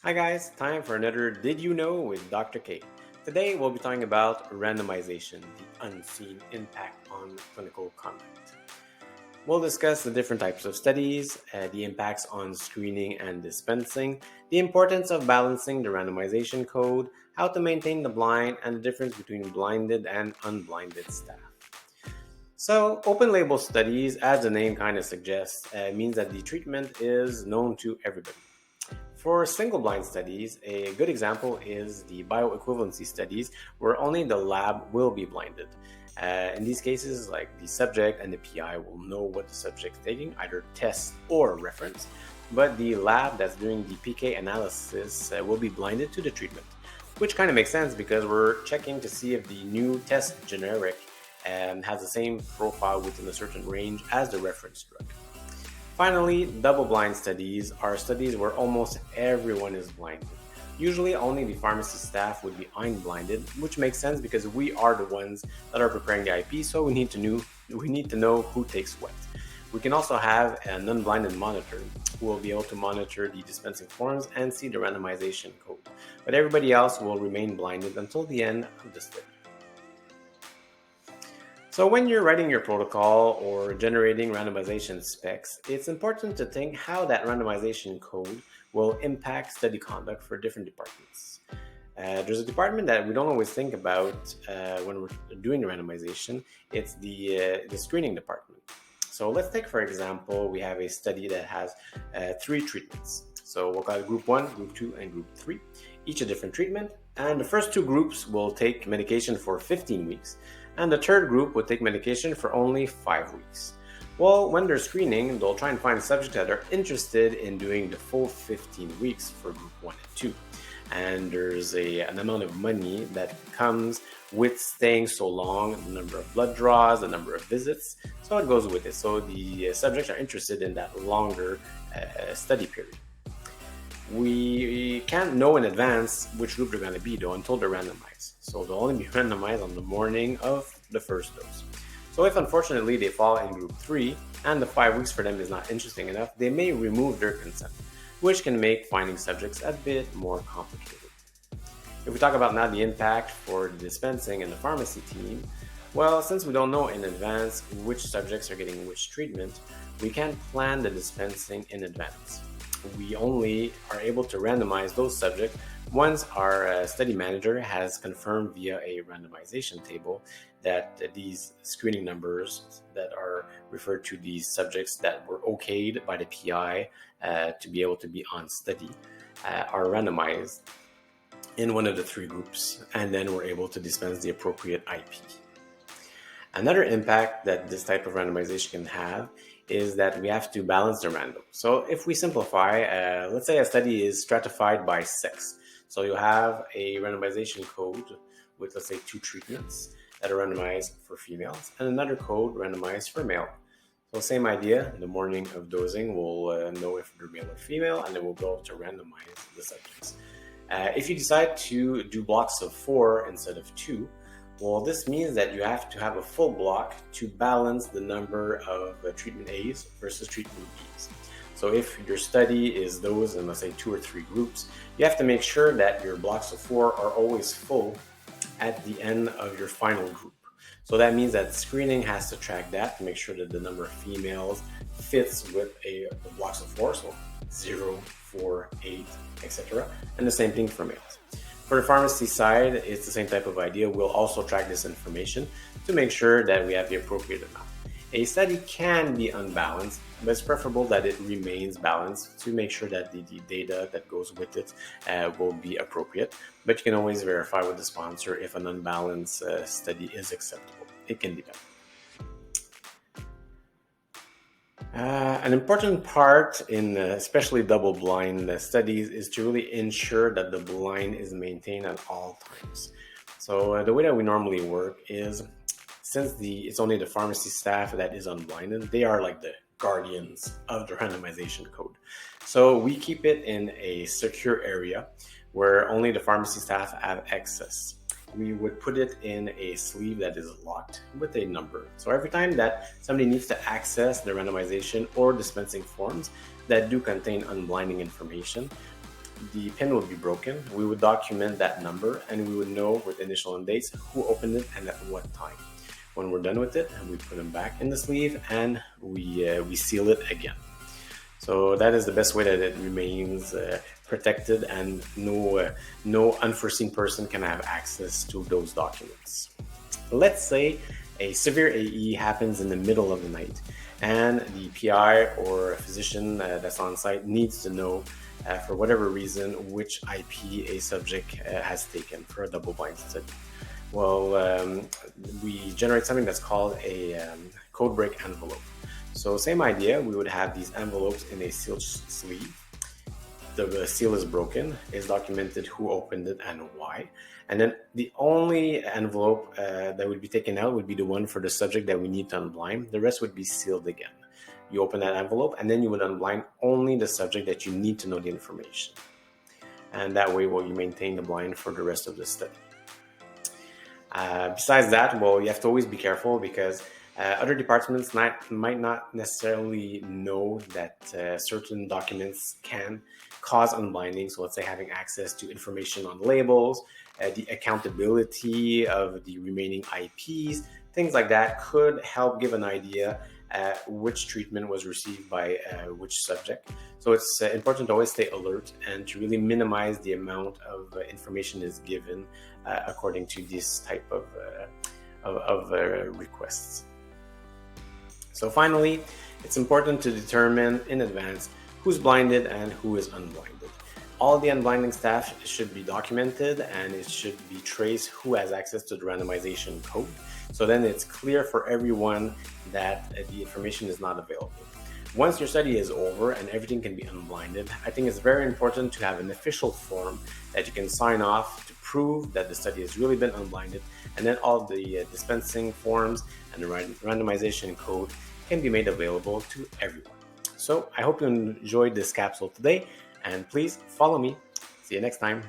Hi guys, time for another Did You Know with Dr. K. Today we'll be talking about randomization, the unseen impact on clinical conduct. We'll discuss the different types of studies, the impacts on screening and dispensing, the importance of balancing the randomization code, how to maintain the blind, and the difference between blinded and unblinded staff. So, open label studies, as the name kind of suggests, means that the treatment is known to everybody. For single blind studies, a good example is the bioequivalency studies where only the lab will be blinded. In these cases, like the subject and the PI will know what the subject is taking, either test or reference, but the lab that's doing the PK analysis will be blinded to the treatment, which kind of makes sense because we're checking to see if the new test generic has the same profile within a certain range as the reference drug. Finally, double-blind studies are studies where almost everyone is blinded. Usually only the pharmacy staff would be unblinded, which makes sense because we are the ones that are preparing the IP, so we need to know who takes what. We can also have an unblinded monitor who will be able to monitor the dispensing forms and see the randomization code, but everybody else will remain blinded until the end of the study. So when you're writing your protocol or generating randomization specs, it's important to think how that randomization code will impact study conduct for different departments. There's a department that we don't always think about when we're doing the randomization. It's the screening department. So let's take, for example, we have a study that has 3 treatments. So we'll call it group 1, group 2, and group 3, each a different treatment. And the first 2 groups will take medication for 15 weeks. And the third group would take medication for only 5 weeks. Well, when they're screening, they'll try and find subjects that are interested in doing the full 15 weeks for group 1 and 2. And there's an amount of money that comes with staying so long, the number of blood draws, the number of visits, so it goes with it. So the subjects are interested in that longer study period. We can't know in advance which group they're going to be though until they're randomized. So they'll only be randomized on the morning of the first dose. So if unfortunately they fall in group 3 and the 5 weeks for them is not interesting enough, they may remove their consent, which can make finding subjects a bit more complicated. If we talk about now the impact for the dispensing and the pharmacy team, well, since we don't know in advance which subjects are getting which treatment, we can't plan the dispensing in advance. We only are able to randomize those subjects once our study manager has confirmed via a randomization table that these screening numbers that are referred to these subjects that were okayed by the PI to be able to be on study are randomized in one of the 3 groups, and then we're able to dispense the appropriate IP. Another impact that this type of randomization can have is that we have to balance the random. So if we simplify, let's say a study is stratified by sex. So you have a randomization code with, let's say, 2 treatments that are randomized for females and another code randomized for male. So same idea, in the morning of dosing, we'll know if they're male or female, and then we'll go to randomize the subjects. If you decide to do blocks of 4 instead of 2, well, this means that you have to have a full block to balance the number of treatment A's versus treatment B's. So if your study is those in, let's say, 2 or 3 groups, you have to make sure that your blocks of 4 are always full at the end of your final group. So that means that screening has to track that to make sure that the number of females fits with the blocks of 4, so 0, 4, 8, etc. And the same thing for males. For the pharmacy side, it's the same type of idea. We'll also track this information to make sure that we have the appropriate amount. A study can be unbalanced, but it's preferable that it remains balanced to make sure that the data that goes with it will be appropriate. But you can always verify with the sponsor if an unbalanced study is acceptable. It can be done. An important part in especially double-blind studies is to really ensure that the blind is maintained at all times. So the way that we normally work is, since it's only the pharmacy staff that is unblinded, they are like the guardians of the randomization code. So we keep it in a secure area where only the pharmacy staff have access. We would put it in a sleeve that is locked with a number. So every time that somebody needs to access the randomization or dispensing forms that do contain unblinding information, the pin would be broken, we would document that number and we would know with initial and dates who opened it and at what time. When we're done with it, we put them back in the sleeve and we seal it again. So that is the best way that it remains protected, and no unforeseen person can have access to those documents. Let's say a severe AE happens in the middle of the night and the PI or a physician that's on site needs to know for whatever reason which IP a subject has taken for a double-blind study. Well, we generate something that's called a code break envelope. So same idea, we would have these envelopes in a sealed sleeve. The seal is broken, is documented who opened it and why. And then the only envelope that would be taken out would be the one for the subject that we need to unblind. The rest would be sealed again. You open that envelope and then you would unblind only the subject that you need to know the information. And that way, you maintain the blind for the rest of the study. Besides that, you have to always be careful because other departments might not necessarily know that certain documents can cause unblinding. So let's say having access to information on labels, the accountability of the remaining IPs, things like that could help give an idea which treatment was received by which subject. So it's important to always stay alert and to really minimize the amount of information is given according to this type of requests. So finally, it's important to determine in advance who's blinded and who is unblinded. All the unblinding staff should be documented and it should be traced who has access to the randomization code. So then it's clear for everyone that the information is not available. Once your study is over and everything can be unblinded, I think it's very important to have an official form that you can sign off to prove that the study has really been unblinded, and then all the dispensing forms and the randomization code can be made available to everyone. So I hope you enjoyed this capsule today, and please follow me. See you next time.